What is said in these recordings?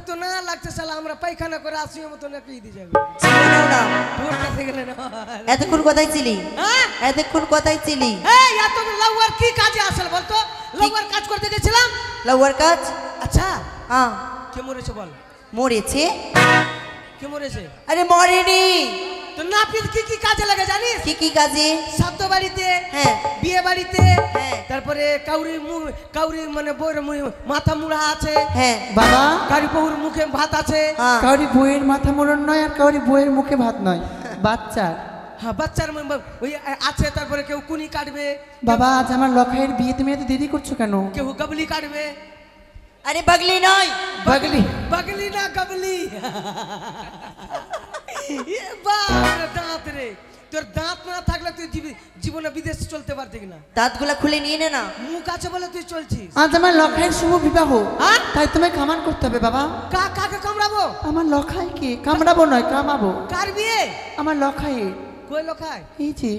তো না লাগছে শালা আমরা পায়খানা করে আসি মতো না কি দিয়ে যাবে তোর কাছে গেলে না এতক্ষণ কোথায় ছিলি এতক্ষণ কোথায় ছিলি এই এত লাউয়ার কি কাজে আসল বলতো লাউয়ার কাজ করতে গেছিলাম লাউয়ার কাজ আচ্ছা হ্যাঁ কে মরেছে বল মরেছে কে মরেছে আরে মরেনি তো নাপিত কি কি কাজে লাগে জানিস কি কাজে শ্রাদ্ধ বাড়িতে হ্যাঁ বিয়ে বাড়িতে হ্যাঁ তারপরে কাউরি মানে বউয়ের মাথা মুড়া আছে হ্যাঁ বাবা কারি বউর মুখে ভাত আছে কাউরি বইয়ের মাথা মোড়ন নয় আর কাউরি বইয়ের মুখে ভাত নয় বাচ্চার হ্যাঁ বাচ্চার ওই আছে তারপরে কেউ কুনি কাটবে বাবা আজ আমার লখাইয়ের বিয়ে তুমি এত দেরি করছো কেন কেউ গবলি কাটবে আরে বাগলি নয় বাগলি বাগলি না গবলি দাঁত রে তোর দাঁত না থাকলে তুই জীবনে বিদেশ চলতে পারতি না দাঁতগুলা খুলে নিয়ে নে না মুখ আছে বলে তুই চলছিস আজ আমার লখাইয়ের শুভ বিবাহ তাই তোমায় কামান করতে হবে বাবা কাকে কামড়াবো আমার লখাইকে কামড়াবো নয় কামাবো কার বিয়ে আমার লখাইয়ের কই লখাই এই যে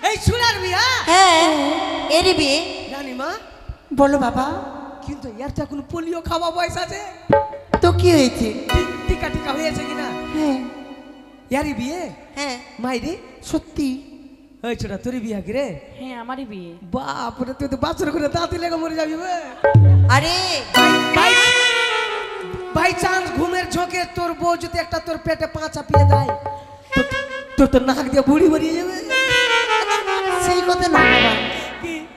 এই সোনার বিয়া হ্যাঁ এরই বিয়ে রানীমা বলো বাবা কিন্তু এর তো এখন পোলিও খাওয়া বয়স আছে তো কি হয়েছে টিকা টিকা হয়েছে কিনা হ্যাঁ ইয়ারি বিয়ে হ্যাঁ মাইরি সত্যি ওই ছোটা তোর বিয়া কি রে হ্যাঁ আমারই বিয়ে বাপরে তুই তো বাছর করে দাঁতি লেগে মরে যাবি বে আরে বাই চান্স ঘুমের ঝোঁকে তোর বউ যদি একটা তোর পেটে পা চাপিয়ে দেয় তোর তো নাক দিয়ে বুড়ি মরিয়ে যাবে সেই কথা না বাবা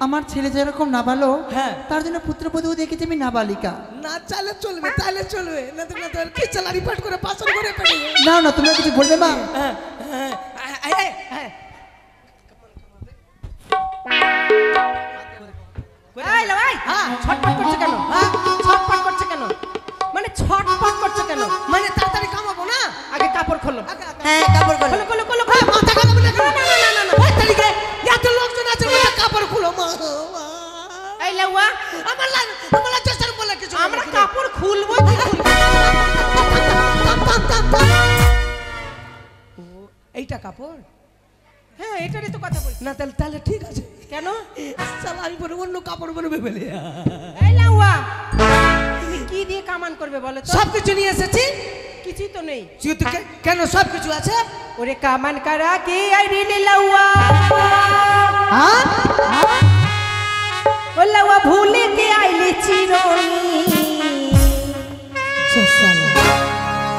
আমার ছেলে যেরকম নাবালো হ্যাঁ তার জন্য পুত্রবধূ দেখেছি আমি নাবালিকা না চালে চলবে তাহলে চলবে না তো না তোর কি চালারি পাট করে পাথর করে পেটে না না তোমরা কিছু বলবে মা হ্যাঁ হ্যাঁ এই লাউয়াই ছটপট করছে কেন ছটপট করছে কেন মানে ছটপট করছে কেন মানে তাড়াতাড়ি কামাবো না আগে কাপড় খোলো হ্যাঁ কাপড় খোলো খোলো খোলো মাথা কামাবো না ওই তারিখে এত লোকজন আছে মাথা কাপড় খুলো মা এই লাউয়া আমার চেষ্টার বলে কিছু আমরা কাপড় খুলবো কি খুলবো এইটা কাপড় হ্যাঁ এটারই তো কথা বলছি না তাহলে ঠিক আছে কেন শালা আমি পরে অন্য কাপড় পরে ফেলে এই লাউয়া তুমি কি দিয়ে কামান করবে বলো তো সব কিছু নিয়ে এসেছি কিছুই তো নেই কেন সব কিছু আছে ওরে কামান করা কে আই রিলে লাউয়া হ্যাঁ ও লাউয়া ভুলে কে আইলে চিরনি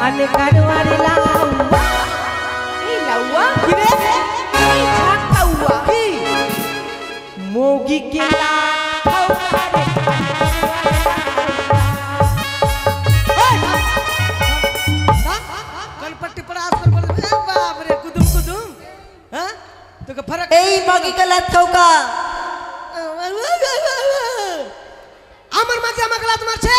আমি কারওয়ারে লাউয়া এই লাউয়া কি রে এই ছাকাউয়া কি মোগি কে লাখাও করে कलपट्टी पर आस पर बोले बाप रे कुदुम कुदुम हां तो का फर्क এই মাগি গলাত খাওকা আমার মাকে আমাকে লাত মারছে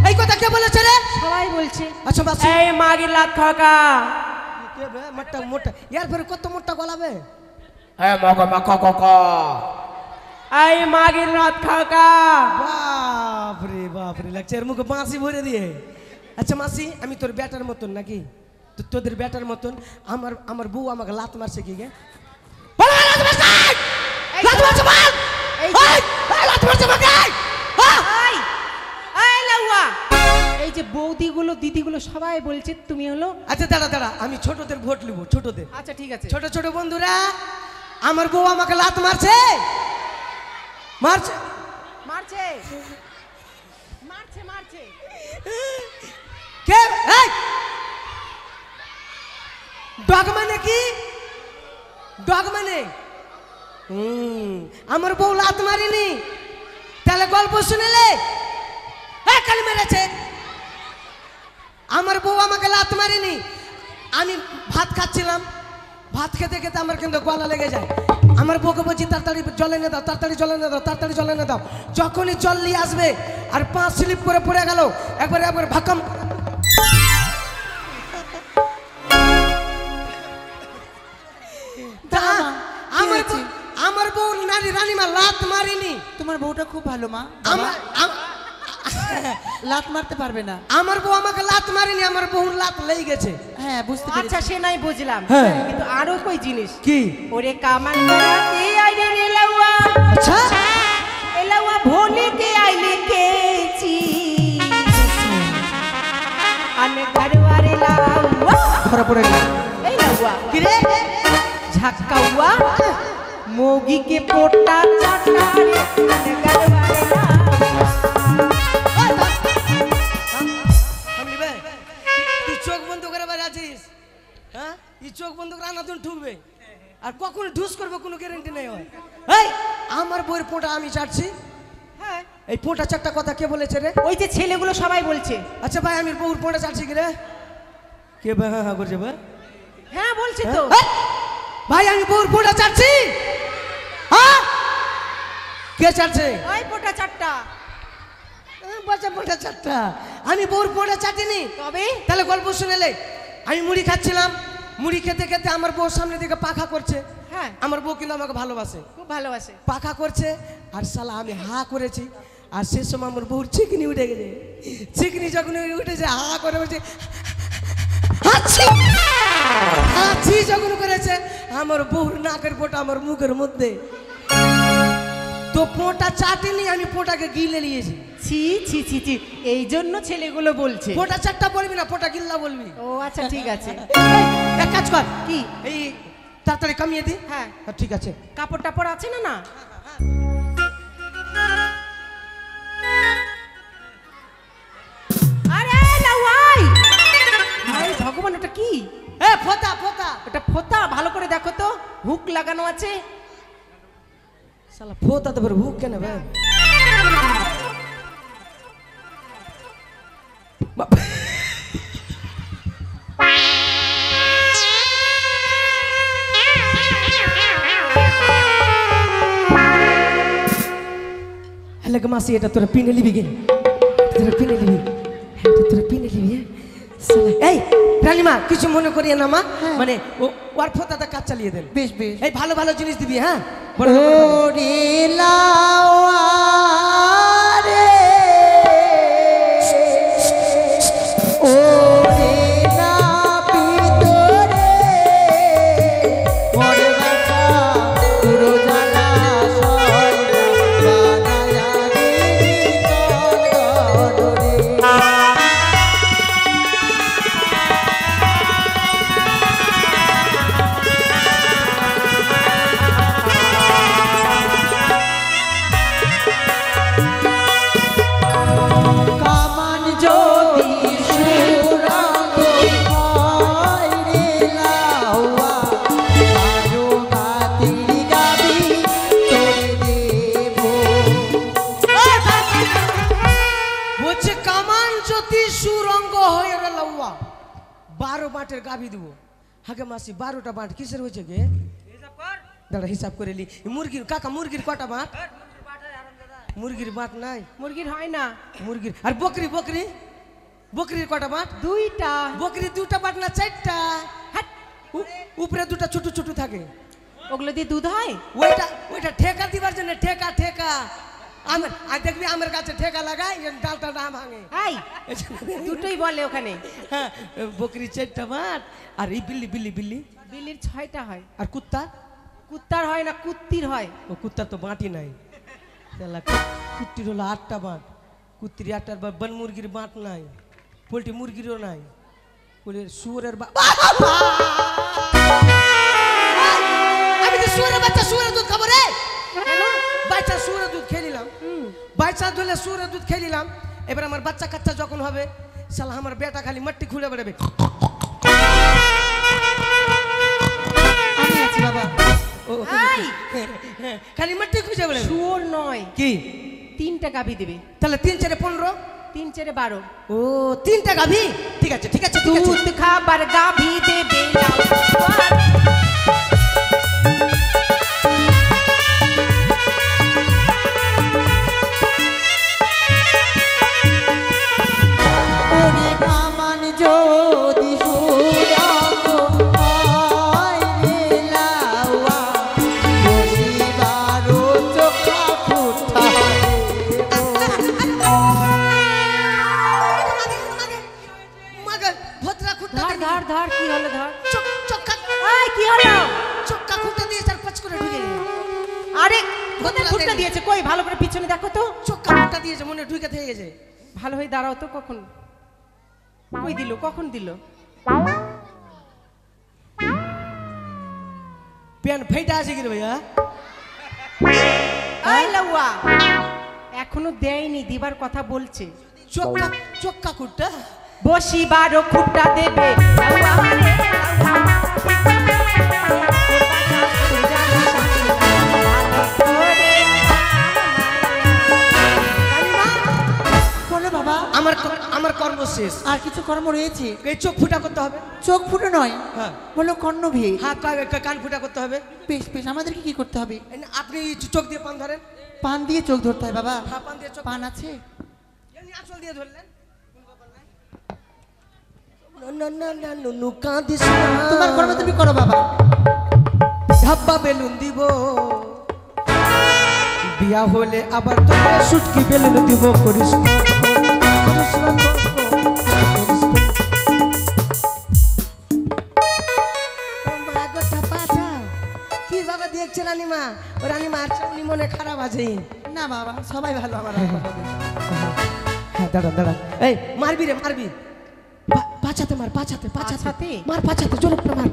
এই কথা কে বলেছে রে সবাই বলছে আচ্ছা বাস এই মাগি লাত খাওকা কে বে মোটা মোটা यार फिर কত মোটা গলাবে এই মগা মাকা কাকা এই মাগি লাত খাওকা বাপ রে লাগছে এর মুখে বাঁশি ভরে দিয়ে আচ্ছা মাসি আমি তোর ব্যাটার মতন নাকি তো তোদের ব্যাটার মতন আমার বউ আমাকে লাত মারছে কি গে বল লাত মারছে লাত মারছে বল এই লাত মারছে আমাকে এই এই লাউয়া এই যে বৌদিগুলো দিদিগুলো সবাই বলছে তুমি হলো আচ্ছা দাঁড়া আমি ছোটদের ভোট লিব ছোটদের আচ্ছা ঠিক আছে ছোট ছোট বন্ধুরা আমার বউ আমাকে লাত মারছে মারছে মারছে মারছে মারছে কে এই ডগ মানে কি ডগ মানে আমার বউ লাত মারিনি তাহলে গল্প শুনেলে কাল মেরেছে আমার বউ আমাকে লাত মারিনি আমি ভাত খাচ্ছিলাম ভাত খেতে খেতে আমার কিন্তু গলা লেগে যায় আমার বউকে বলছি তাড়াতাড়ি জলে এনে দাও তাড়াতাড়ি জলে এনে দাও তাড়াতাড়ি জলে এনে দাও যখনই জল নিয়ে আসবে আর পা স্লিপ করে পড়ে গেল একবার ভাকাম আমার বউ রানীমা লাত মারিনি তোমার বউটা খুব ভালো মা লাত মারতে পারবে না আমার বউ আমাকে লাত মারিনি আমার বউর লাত লেগে গেছে হ্যাঁ বুঝতে পেরেছি আচ্ছা সে নাই বুঝলাম হ্যাঁ। কিন্তু আরো কই জিনিস কি ওরে কামান করা কে আইরে রে লাউয়া আচ্ছা ধরা পড়ে গেল। এই লাউয়া কি রে ঝাক্কাউয়া মোগি কে পোটা চাটা রে গালবারে না থামলি বে তুই চোখ বন্ধ করে বাইরে আছিস হ্যাঁ এই চোখ বন্ধ করে আনাতুন ঠুকবে আর কখন ঢুস করবে কোনো গ্যারান্টি নেই হয় এই আমার বইয়ের পোঁটা আমি চাটছি হ্যাঁ এই পোঁটা চারটা কথা কে বলেছে রে ওই যে ছেলেগুলো সবাই বলছে আচ্ছা ভাই আমি বউর পোঁটা চাটছি কি রে কে ভাই হ্যাঁ হ্যাঁ করছে ভাই হ্যাঁ বলছে তো এই, ভাই আমি বউর পোঁটা চাটছি হ্যাঁ কে চাটছে ওই পোটা চারটা বাচ্চা পোঁটা চারটা আমি বউর পোঁটা চাটিনি তবে তাহলে গল্প শুনেলে আমি মুড়ি খাচ্ছিলাম মুড়ি খেতে খেতে আমার বউ সামনে দিকে পাখা করছে হ্যাঁ আমার বউ কিন্তু আমাকে ভালোবাসে খুব ভালোবাসে পাখা করছে আর শালা আমি হা করেছি আর সে সময় আমার বউর চিকনি উঠে গেছে চিকনি যখন উঠেছে হা করে বলছে হাঁচি হাঁচি যখন করেছে আমার বউর নাকের পোটা আমার মুখের মধ্যে তো পোঁটা চাটিনি আমি পোঁটাকে গিলে নিয়েছি ছি ছি ছি ছি এই জন্য ছেলেগুলো বলছে পোঁটা চারটা বলবি না পোঁটা গিল্লা বলবি ও আচ্ছা ঠিক আছে এক কাজ কর কি এই তাড়াতাড়ি কমিয়ে দি হ্যাঁ ঠিক আছে কাপড় টাপড় আছে না না আরে লাউয়াই ভাই ভগবান এটা কি এ ফোতা ফোতা এটা ফোতা ভালো করে দেখো তো হুক লাগানো আছে শালা ফোতা তো বের হুক কেন ভাই হ্যালো মাসি এটা তোরা পিনে লিবি গে তোরা পিনে লিবি এটা তোরা পিনে লিবি এই রানীমা কিছু মনে করিয়ে না মা মানে ওর ফোতাটা কাজ চালিয়ে দেন বেশ বেশ এই ভালো ভালো জিনিস দিবি হ্যাঁ বড় বড় করে। ওরে লাউয়া রে ওরে না ভিতরে ওরে বাবা পুরো জ্বালা সয় বানায়া দিলি তরে কামান যদি সুরঙ্গ হয় রে লাউয়া আরো বাতিল গাবি তোরে দেব বলছে কামান যদি সুরঙ্গ হয়ে রে লাউয়া 12 বাটের গাবি দিব হাগে মাসি 12টা বাট কিসের হয়েছে গে দাঁড়া হিসাব করে লি মুরগির কাকা মুরগির কটা বাট মুরগির বাট নাই মুরগির হয় না মুরগির আর বকরি বকরি বকরির কটা বাট দুইটা বকরি দুটা বাট না চারটা হাট, উপরে দুটা ছোট ছোট থাকে ওগুলো দিয়ে দুধ হয় ওইটা ওইটা ঠেকা দিবার জন্য ঠেকা ঠেকা আমার আর দেখবি আমার কাছে ঠেকা লাগাই ডালটা না ভাঙে এই দুটোই বলে ওখানে হ্যাঁ বকরি চারটা বাট আর এই বিল্লি বিল্লি বিল্লি বিলির 6টা হয় আর কুত্তা কুত্তার হয় না কুত্তির হয় ও কুত্তার তো বাঁটি নাই শালা কুত্তির হলো 8টা বাঁট কুত্তির 8টার বাট বন মুরগির বাঁট নাই পোল্ট্রি মুরগিরও নাই বলে শুয়োরের আমি তো শুয়োরের বাচ্চা শুয়োরের দুধ খাবো রে বাচ্চা শুয়োরের দুধ খেয়ে নিলাম বাচ্চা ধরলে শুয়োরের দুধ খেয়ে নিলাম এবার আমার বাচ্চা কাচ্চা যখন হবে শালা আমার বেটা খালি মাটি খুলে বেড়াবে আমি আছি বাবা ও এই খালি মাটি খুঁজে বেড়াবে শুয়োর নয় কি 3টা গাভী দেবে তাহলে 3 4 15 3 4 12 ও 3টা গাভী ঠিক আছে ঠিক আছে ঠিক আছে দুধ খাবার গাভী দেবে লাউয়া ওরে কামান যদি সুরঙ্গ হয় রে লাউয়া বসিবারো চোখা ফুটা মাগে ভদ্রা খুঁটটা ধর ধর ধর কি হলো ধর চক্কা এই কি হলো চক্কা খুঁটটা দিয়ে চার পাঁচ করে ঢুকে গেল আরে কোথায় ফুটটা দিয়েছে কই ভালো করে পিছনে দেখো তো চক্কা খুঁটটা দিয়েছে মনে ঢুকে থেকে গেছে ভালো হয়ে দাঁড়াও তো কখন কই দিল কখন দিল প্যান্ট ফেটা আছে কি রে ভাইয়া? এই লাউয়া এখনো দেয়নি, দিবার কথা বলছে। চোখ কাকুরটা বসিবারও খুঁটা দেবে লাউয়া রে, লাউয়া। বলো বাবা, আমার কর্ম শেষ। আর কিছু কর্ম রয়েছে। এই চোখ ফুটা করতে হবে। চোখ ফুটো নয়, হ্যাঁ। বলো কর্ণভে। হ্যাঁ, কান ফুটা করতে হবে। বেশ বেশ, আমাদেরকে কি করতে হবে? আপনি চোখ দিয়ে পান ধরেন। পান দিয়ে চোখ ধরতে হয় বাবা? হ্যাঁ, পান দিয়ে চোখ। পান আছে? এমনি আঁচল দিয়ে ধরলেন। না নুনু কাঁদিস না। তোমার কর্ম তুমি করো বাবা। ধাব্বা বেলুন দিব, বিয়া হলে আবার তোকে সুটকি বেলুন দিব। করিস না, করিস না, করিস না। কি বাবা দেখছে রানীমা? ও রানীমা আর উনি মনে খারাপ আছে। না বাবা, সবাই ভালো আমার। হ্যাঁ, দাঁড়া। এই মারবি রে, মারবি। পাছাতে মার, পাছাতে। মার পাছাতে, জোরে করে মার।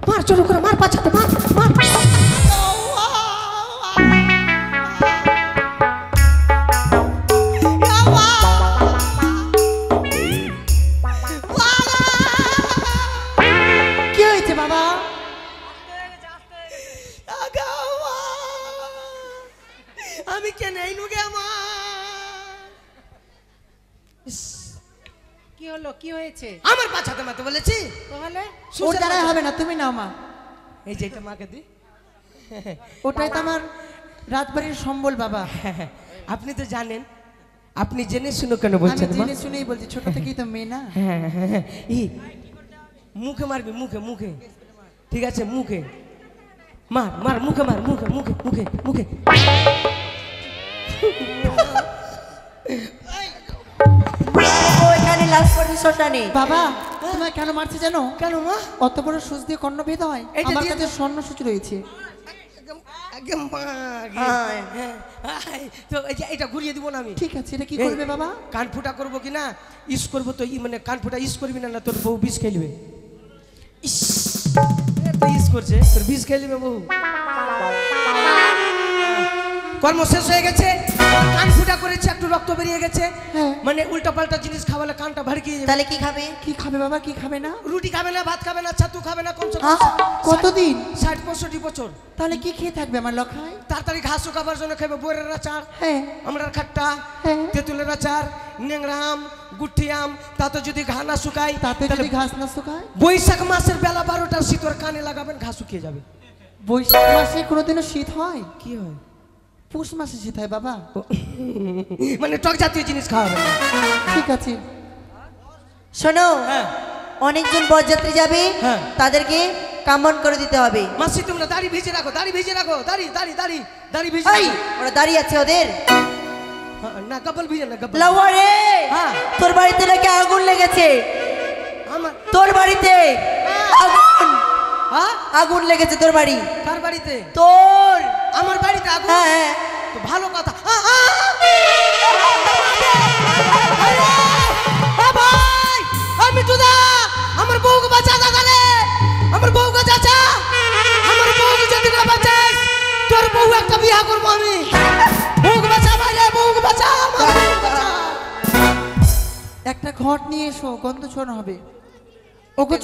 মার জোরে করে মার, পাছাতে মার। কি হয়েছে বাবা? আমি কেন এই নুগে কি হলো, কি হয়েছে? আমার পাছাতে মারতে বলেছি। তাহলে ওর দ্বারাই হবে না, তুমি নাও মা। এই যে এটা মাকে দি। ওটাই তো আমার রাজবাড়ির সম্বল বাবা। আপনি তো জানেন, আপনি জেনে শুনে কেন আমি বলছেন মা? জেনে শুনেই বলছি, ছোট থেকেই তো মেয়ে না। হ্যাঁ। মুখে মারবি, মুখে। ঠিক আছে, মুখে মার, মুখে মার, মুখে। ওইখানে লাশ পড়বে শ্মশানে। বাবা তোমায় কেন মারছে জানো? কেন মা? অত বড় সুচ দিয়ে কর্ণভেদ হয়? এটা আমার দিয়ে কাছে স্বর্ণ সুচ রয়েছে। একদম তো এটা ঘুরিয়ে দিব না আমি। ঠিক আছে, এটা কি করবে বাবা? কান ফুটা করবো কিনা ইস করবো তো, মানে কান ফুটা ইস করবি না, তোর বউ বিষ খেলবে। ইস করছে, তোর বিষ খেলবে বউ। কর্ম শেষ হয়ে গেছে, কান ফুটা করেছে, একটু রক্ত বেরিয়ে গেছে। হ্যাঁ। মানে উল্টা পাল্টা জিনিস খাওয়ালে কানটা ভাড়কিয়ে যাবে। তাহলে কি খাবে? কি খাবে বাবা, কি খাবে না? রুটি খাবে না, ভাত খাবে না, ছাতু খাবে না। কমসে কম কতদিন? 60-65 বছর। তাহলে কি খেয়ে থাকবে আমার লখায়? তাড়াতাড়ি ঘাস শুকাবার জন্য খাবে বইয়ের আচার, হ্যাঁ আমরা খাট্টা, হ্যাঁ। তেঁতুলের আচার, ন্যাংরা আম, গুঠি আম। তাতে যদি ঘা না শুকায়, তাতে যদি ঘাস না শুকায়? বৈশাখ মাসের বেলা 12টার শীতর কানে লাগাবেন, ঘাস শুকিয়ে যাবে। বৈশাখ মাসে কোনোদিনও শীত হয়? কি হয়? পৌষ মাসে শীত হয় বাবা। মানে টক জাতীয় জিনিস খাওয়াবে। ঠিক আছে। শোনো, হ্যাঁ অনেকজন বরযাত্রী যাবে, হ্যাঁ। তাদেরকে কামন করে দিতে হবে। মাসি তোমরা দাড়ি ভিজে রাখো, দাড়ি ভিজে এই, রাখো। ওরা দাঁড়িয়ে আছে ওদের। না, কপাল ভিজে না, কপাল। লাউয়া রে, হ্যাঁ। তোর বাড়িতে নাকি আগুন লেগেছে। আমার তোর বাড়িতে আগুন, হ্যাঁ? আগুন লেগেছে তোর বাড়ি। কার বাড়িতে? তোর। আমার বাড়িতে আগুন? হ্যাঁ। তো ভালো কথা। ভাই, আমি তুদা আমার বউকে বাঁচা, দাদালে আমার বউকে চাচা, আমার বউকে যদি না বাঁচাস তোর বউ একটা বিয়া করবো আমি। বউকে বাঁচা ভাইরে, বউকে বাঁচা, আমার বউকে বাঁচা। একটা ঘট নিয়ে এসো, গন্ধ ছড়ানো হবে। ওকে